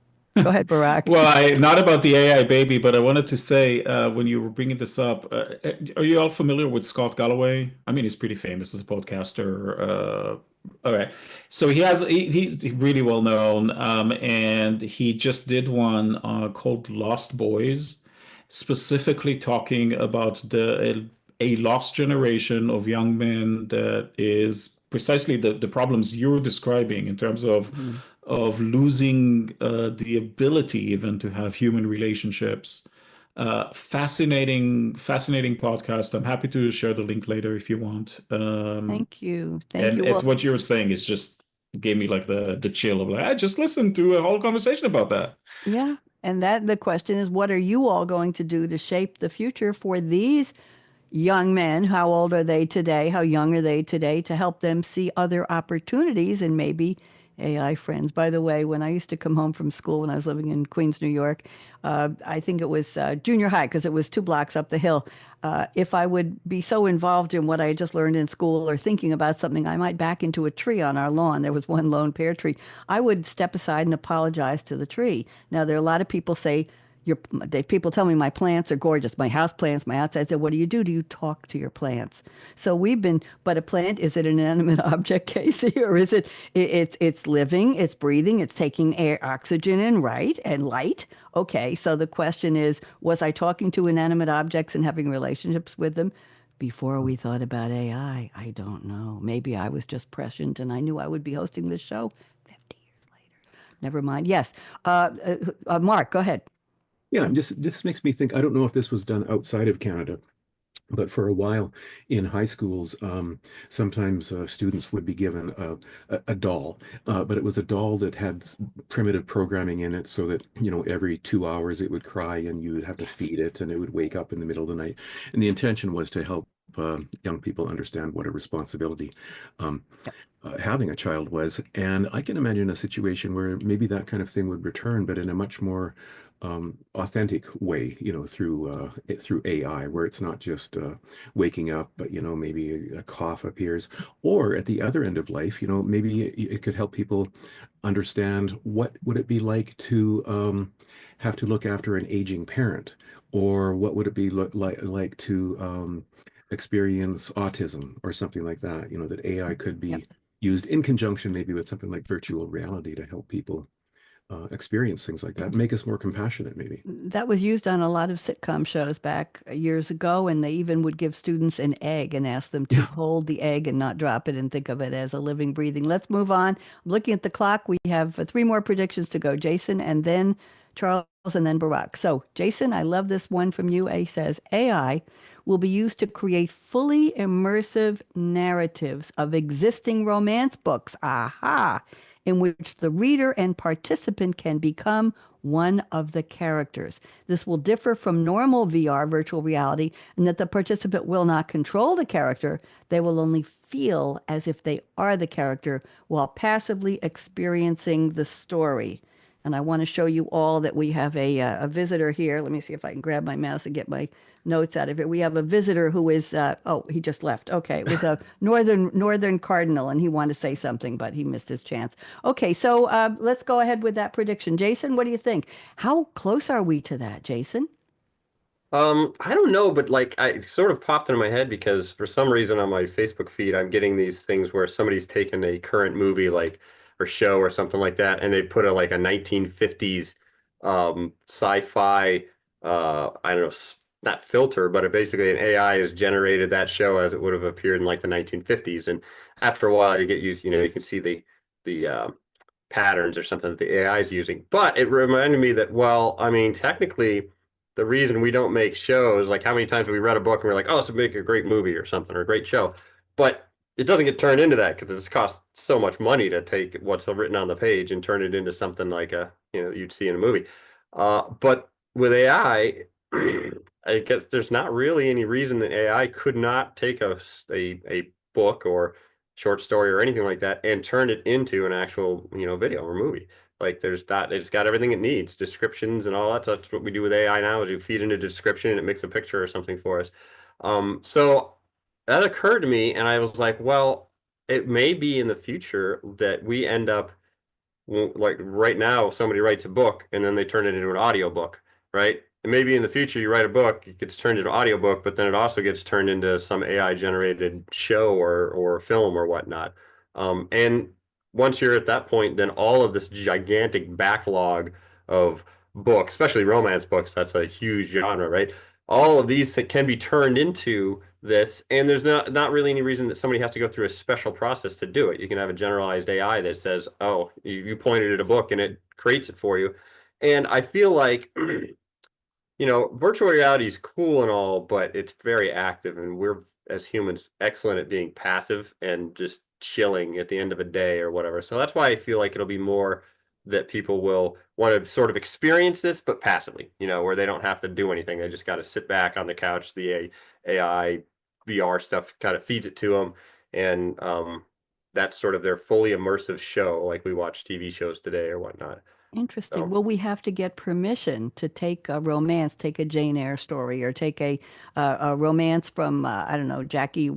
Go ahead, Barak. Well, not about the AI baby, but I wanted to say when you were bringing this up, are you all familiar with Scott Galloway? I mean, he's pretty famous as a podcaster. Okay, so he's really well known, and he just did one called Lost Boys, specifically talking about a lost generation of young men that is precisely the problems you're describing in terms of losing the ability even to have human relationships. Fascinating podcast. I'm happy to share the link later if you want. Thank you. What you were saying is just gave me like the chill of like, I just listened to a whole conversation about that. Yeah. And the question is, what are you all going to do to shape the future for these young men, how old are they today? How young are they today? To help them see other opportunities and maybe AI friends. By the way, when I used to come home from school when I was living in Queens, New York, I think it was junior high because it was 2 blocks up the hill. If I would be so involved in what I had just learned in school or thinking about something, I might back into a tree on our lawn. There was one lone pear tree. I would step aside and apologize to the tree. Now, there are a lot of people say, people tell me my plants are gorgeous, my house plants, my outside. I said, what do? Do you talk to your plants? So but a plant, is it an inanimate object, Casey, or is it's living, it's breathing, it's taking air, oxygen in, right, and light? Okay, so the question is, was I talking to inanimate objects and having relationships with them before we thought about AI? I don't know. Maybe I was just prescient and I knew I would be hosting this show 50 years later. Never mind. Yes. Mark, go ahead. Yeah, this makes me think, I don't know if this was done outside of Canada, but for a while in high schools, sometimes students would be given a doll, but it was a doll that had primitive programming in it so that, every 2 hours it would cry and you would have to feed it and it would wake up in the middle of the night. And the intention was to help young people understand what a responsibility having a child was. And I can imagine a situation where maybe that kind of thing would return, but in a much more authentic way, through AI, where it's not just waking up, but maybe a cough appears, or at the other end of life, maybe it could help people understand what would it be like to have to look after an aging parent, or what would it be like to experience autism or something like that. That AI could be used in conjunction maybe with something like virtual reality to help people experience things like that, make us more compassionate, maybe. That was used on a lot of sitcom shows back years ago, and they even would give students an egg and ask them to hold the egg and not drop it and think of it as a living, breathing. Let's move on. I'm looking at the clock. We have 3 more predictions to go. Jason, and then Charles, and then Barak. So, Jason, I love this one from you. A says AI will be used to create fully immersive narratives of existing romance books. Aha! In which the reader and participant can become one of the characters. This will differ from normal VR, virtual reality, in that the participant will not control the character. They will only feel as if they are the character while passively experiencing the story. And I want to show you all that we have a visitor here. Let me see if I can grab my mouse and get my notes out of it. We have a visitor who is, he just left. Okay, it was a northern cardinal, and he wanted to say something, but he missed his chance. Okay, so let's go ahead with that prediction. Jason, what do you think? How close are we to that, Jason? I don't know, but I sort of popped into my head because for some reason on my Facebook feed, I'm getting these things where somebody's taken a current movie or show or something like that, and they put a 1950s sci-fi I don't know, not filter, but basically an AI has generated that show as it would have appeared in the 1950s. And after a while, you get used, you can see the patterns or something that the AI is using. But it reminded me that, well, I mean, technically, the reason we don't make shows, how many times have we read a book and we're like, oh, this would make a great movie or something or a great show. But it doesn't get turned into that because it's cost so much money to take what's written on the page and turn it into something you'd see in a movie. But with AI, I guess there's not really any reason that AI could not take a book or short story or anything like that and turn it into an actual, video or movie. It's got everything it needs, descriptions and all that. So that's what we do with AI now is you feed into description and it makes a picture or something for us. So that occurred to me and I was like, well, it may be in the future that we end up right now, somebody writes a book and then they turn it into an audio book, right? And maybe in the future you write a book, it gets turned into an audio book, but then it also gets turned into some AI generated show or film or whatnot. And once you're at that point, then all of this gigantic backlog of books, especially romance books, that's a huge genre, right? All of these can be turned into this, and there's not really any reason that somebody has to go through a special process to do it. You can have a generalized AI that says, oh, you pointed at a book and it creates it for you. And I feel like, virtual reality is cool and all, but it's very active, and we're, as humans, excellent at being passive and just chilling at the end of a day or whatever. So that's why I feel like it'll be more that people will want to sort of experience this, but passively, where they don't have to do anything. They just got to sit back on the couch. The AI VR stuff kind of feeds it to them. And that's sort of their fully immersive show, like we watch TV shows today or whatnot. Interesting. Well, we have to get permission to take a romance, take a Jane Eyre story, or take a romance from I don't know, Jackie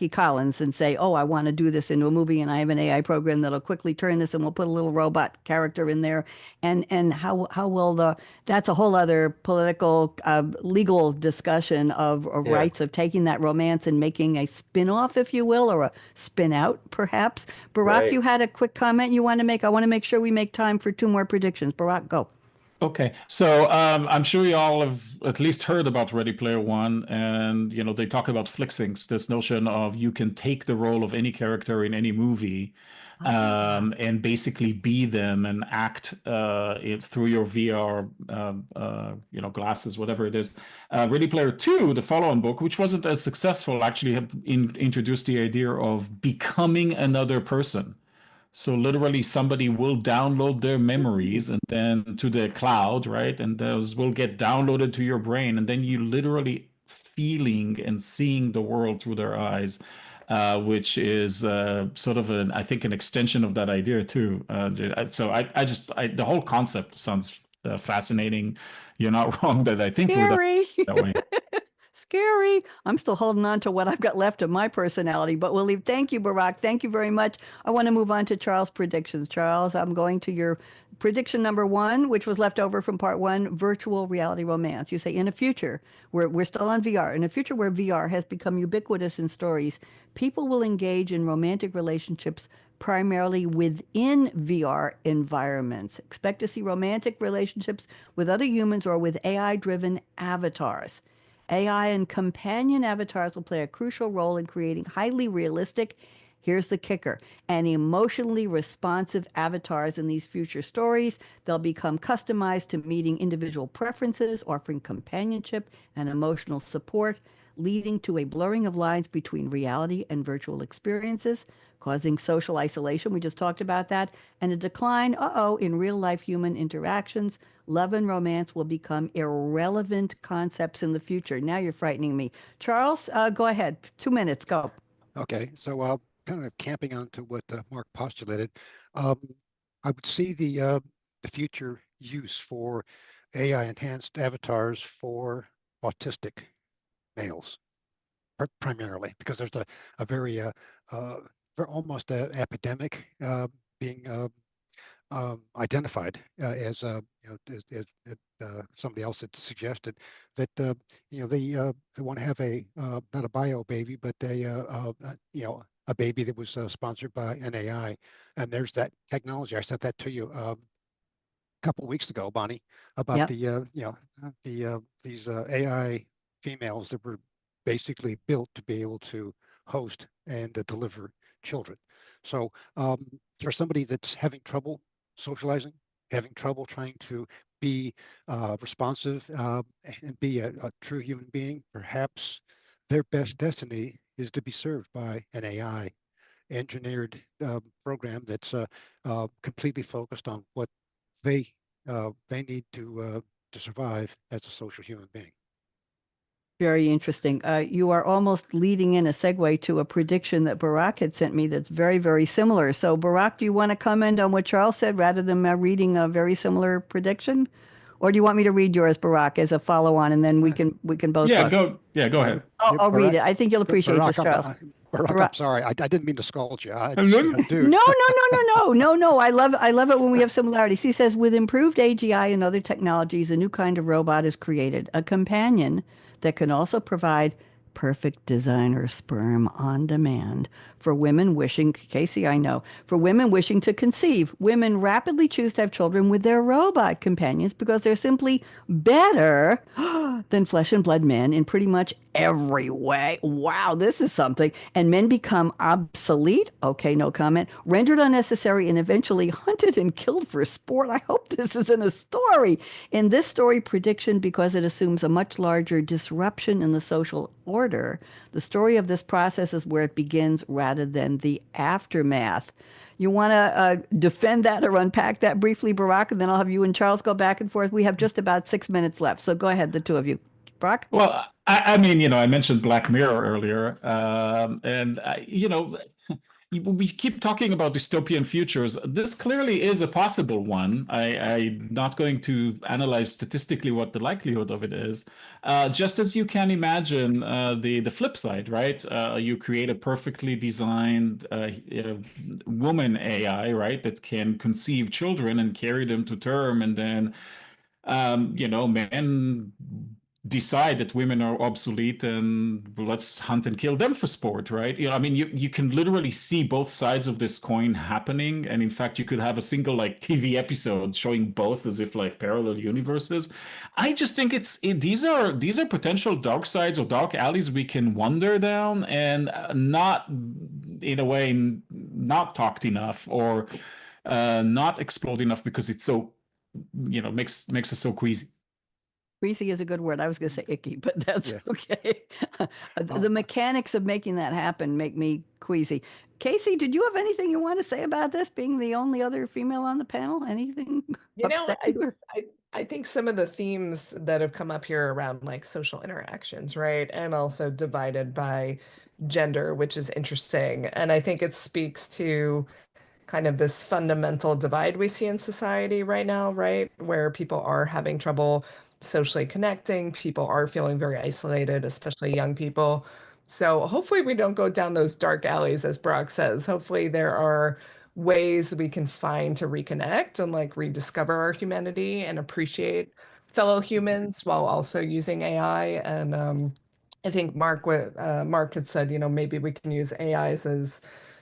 Collins, and say, "Oh, I want to do this into a movie, and I have an AI program that'll quickly turn this, and we'll put a little robot character in there." And how will that's a whole other political legal discussion of rights of taking that romance and making a spin-off, if you will, or a spin-out, perhaps. Barak, you had a quick comment you want to make. I want to make sure we make time for two more predictions. Barak, go. Okay, so I'm sure you all have at least heard about Ready Player One, and they talk about flicksyncs, this notion of you can take the role of any character in any movie, and basically be them and act it through your VR, glasses, whatever it is. Ready Player Two, the follow-on book, which wasn't as successful, actually have introduced the idea of becoming another person. So literally somebody will download their memories and then to the cloud, right? And those will get downloaded to your brain. And then you literally feeling and seeing the world through their eyes, which is sort of I think an extension of that idea too. So the whole concept sounds fascinating. You're not wrong that I think Scary. that way. Scary. I'm still holding on to what I've got left of my personality, but we'll leave. Thank you, Barak. Thank you very much. I want to move on to Charles' predictions. Charles, I'm going to your prediction number one, which was left over from part one, virtual reality romance. You say in a future, we're still on VR, in a future where VR has become ubiquitous in stories, people will engage in romantic relationships primarily within VR environments. Expect to see romantic relationships with other humans or with AI-driven avatars. AI and companion avatars will play a crucial role in creating highly realistic, here's the kicker, and emotionally responsive avatars in these future stories. They'll become customized to meeting individual preferences, offering companionship and emotional support, leading to a blurring of lines between reality and virtual experiences, causing social isolation, we just talked about that, and a decline, in real-life human interactions. Love and romance will become irrelevant concepts in the future. Now you're frightening me. Charles, go ahead. 2 minutes, go. Okay, so kind of camping on to what Mark postulated, I would see the future use for AI-enhanced avatars for autistic males, primarily, because there's a very almost epidemic being identified as somebody else had suggested that they want to have not a bio baby, but a baby that was sponsored by an AI, and there's that technology. I sent that to you a couple of weeks ago, Bonnie, about these AI females that were basically built to be able to host and deliver children. So for somebody that's having trouble socializing, having trouble trying to be responsive and be a true human being, perhaps their best destiny is to be served by an AI engineered program that's completely focused on what they need to survive as a social human being. Very interesting. You are almost leading in a segue to a prediction that Barak had sent me that's very, very similar. So, Barak, do you want to comment on what Charles said rather than reading a very similar prediction? Or do you want me to read yours, Barak, as a follow-on, and then we can both talk? Go ahead. I'll read it. I think you'll appreciate Barak, this, Charles. Barak, I'm sorry. I didn't mean to scold you. Dude. No. I love it when we have similarities. He says, with improved AGI and other technologies, a new kind of robot is created, a companion that can also provide perfect designer sperm on demand for women wishing, Casey, I know, for women wishing to conceive. Women rapidly choose to have children with their robot companions because they're simply better than flesh and blood men in pretty much every way. Wow, this is something. And men become obsolete. Okay, no comment. Rendered unnecessary and eventually hunted and killed for sport. I hope this isn't a story. In this story prediction, because it assumes a much larger disruption in the social order, the story of this process is where it begins rather than the aftermath. You want to defend that or unpack that briefly, Barak, and then I'll have you and Charles go back and forth. We have just about 6 minutes left, so go ahead, the two of you. Barak? Well, I mean, I mentioned Black Mirror earlier, and we keep talking about dystopian futures. This clearly is a possible one. I'm not going to analyze statistically what the likelihood of it is. Just as you can imagine the flip side, right? You create a perfectly designed woman AI, right, that can conceive children and carry them to term, and then men decide that women are obsolete and let's hunt and kill them for sport, right? I mean, you can literally see both sides of this coin happening. And in fact, you could have a single like TV episode showing both as if like parallel universes. I just think these are potential dark sides or dark alleys we can wander down and not in a way not talked enough or not explored enough because it's so makes us so queasy. Queasy is a good word. I was going to say icky, but that's okay. The mechanics of making that happen make me queasy. Casey, did you have anything you want to say about this, being the only other female on the panel? Anything? I think some of the themes that have come up here around like social interactions, right? And also divided by gender, which is interesting. And I think it speaks to kind of this fundamental divide we see in society right now, right? Where people are having trouble socially connecting, people are feeling very isolated, especially young people. So hopefully we don't go down those dark alleys, as Brock says. Hopefully there are ways we can find to reconnect and like rediscover our humanity and appreciate fellow humans while also using AI. And I think Mark had said, maybe we can use AIs as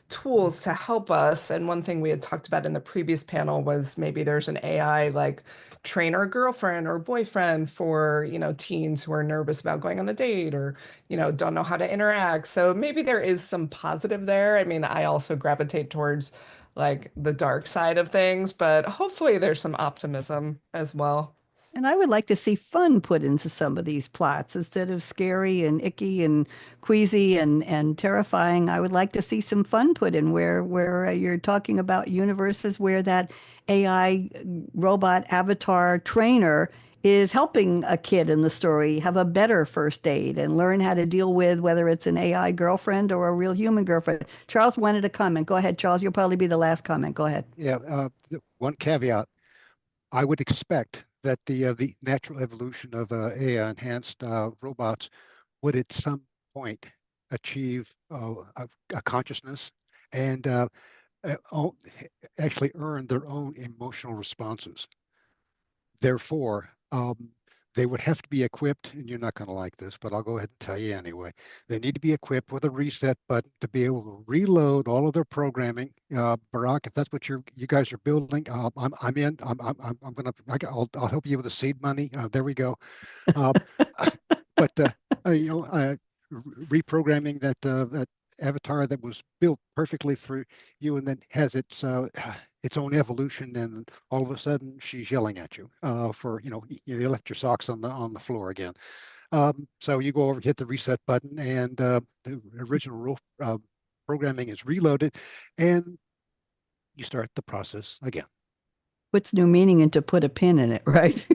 tools to help us. And one thing we had talked about in the previous panel was maybe there's an AI like trainer girlfriend or boyfriend for, teens who are nervous about going on a date or, don't know how to interact. So maybe there is some positive there. I mean, I also gravitate towards like the dark side of things, but hopefully there's some optimism as well. And I would like to see fun put into some of these plots instead of scary and icky and queasy and terrifying. I would like to see some fun put in where you're talking about universes where that AI robot avatar trainer is helping a kid in the story have a better first date and learn how to deal with whether it's an AI girlfriend or a real human girlfriend. Charles wanted a comment. Go ahead, Charles. You'll probably be the last comment. Go ahead. Yeah, one caveat. I would expect that the natural evolution of AI enhanced robots would at some point achieve a consciousness and actually earn their own emotional responses. Therefore, they would have to be equipped, and you're not going to like this, but I'll go ahead and tell you anyway. They need to be equipped with a reset button to be able to reload all of their programming. Barak, if that's what you guys are building, I'm in. I'll help you with the seed money. There we go. But reprogramming that avatar that was built perfectly for you, and then has its own evolution, and all of a sudden she's yelling at you for you left your socks on the floor again. So you go over, hit the reset button, and the original programming is reloaded, and you start the process again. Puts new meaning into put a pin in it, right?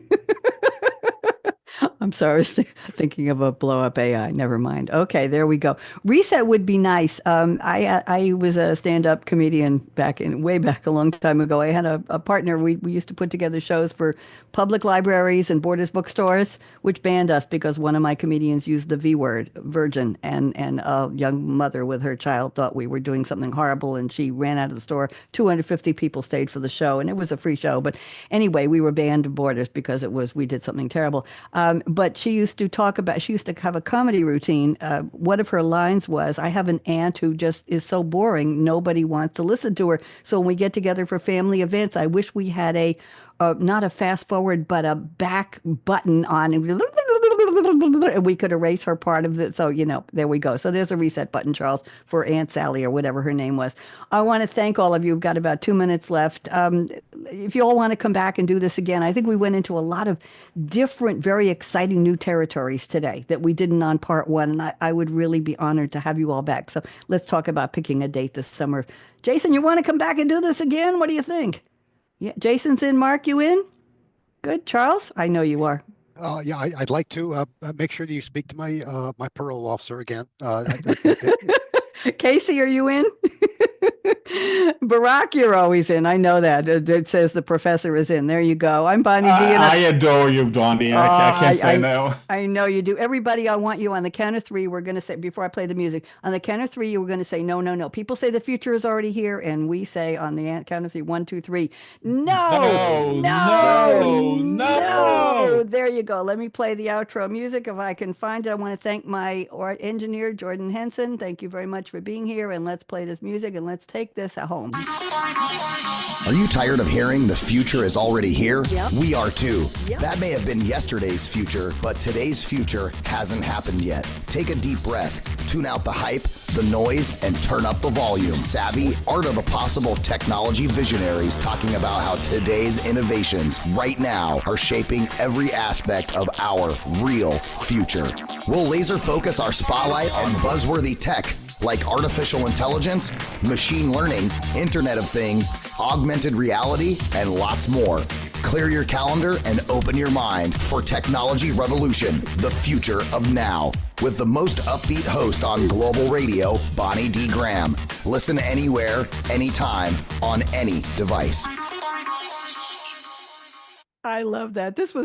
I'm sorry, thinking of a blow up AI. Never mind. Okay, there we go. Reset would be nice. I was a stand-up comedian way back a long time ago. I had a partner. We used to put together shows for public libraries and Borders bookstores, which banned us because one of my comedians used the V word, virgin, and a young mother with her child thought we were doing something horrible, and she ran out of the store. 250 people stayed for the show, and it was a free show. But anyway, we were banned of Borders because we did something terrible. But she used to have a comedy routine. One of her lines was, I have an aunt who just is so boring, nobody wants to listen to her. So when we get together for family events, I wish we had not a fast forward, but a back button on. and we could erase her part of it. So, there we go. So there's a reset button, Charles, for Aunt Sally or whatever her name was. I want to thank all of you. We've got about 2 minutes left. If you all want to come back and do this again, I think we went into a lot of different, very exciting new territories today that we didn't on part one. And I would really be honored to have you all back. So let's talk about picking a date this summer. Jason, you want to come back and do this again? What do you think? Yeah, Jason's in. Mark, you in? Good. Charles? I know you are. Yeah, I'd like to make sure that you speak to my parole officer again. Casey, are you in? Barak, you're always in. I know that. It says the professor is in. There you go. I'm Bonnie D. And I adore you, Bonnie. I can't say no. I know you do. Everybody, I want you on the count of three. We're going to say, before I play the music, on the count of three, you were going to say, no, no, no. People say the future is already here. And we say on the count of three, 1, 2, 3, no. There you go. Let me play the outro music if I can find it. I want to thank my art engineer, Jordan Henson. Thank you very much for being here. And let's play this music and let's take this home. Are you tired of hearing the future is already here? Yep. We are too. Yep. That may have been yesterday's future, but today's future hasn't happened yet. Take a deep breath, tune out the hype, the noise, and turn up the volume. Savvy, art of the possible technology visionaries talking about how today's innovations right now are shaping every aspect of our real future. We'll laser focus our spotlight on buzzworthy tech like artificial intelligence, machine learning, Internet of Things, augmented reality, and lots more. Clear your calendar and open your mind for Technology Revolution, the future of now. With the most upbeat host on global radio, Bonnie D. Graham. Listen anywhere, anytime, on any device. I love that. This was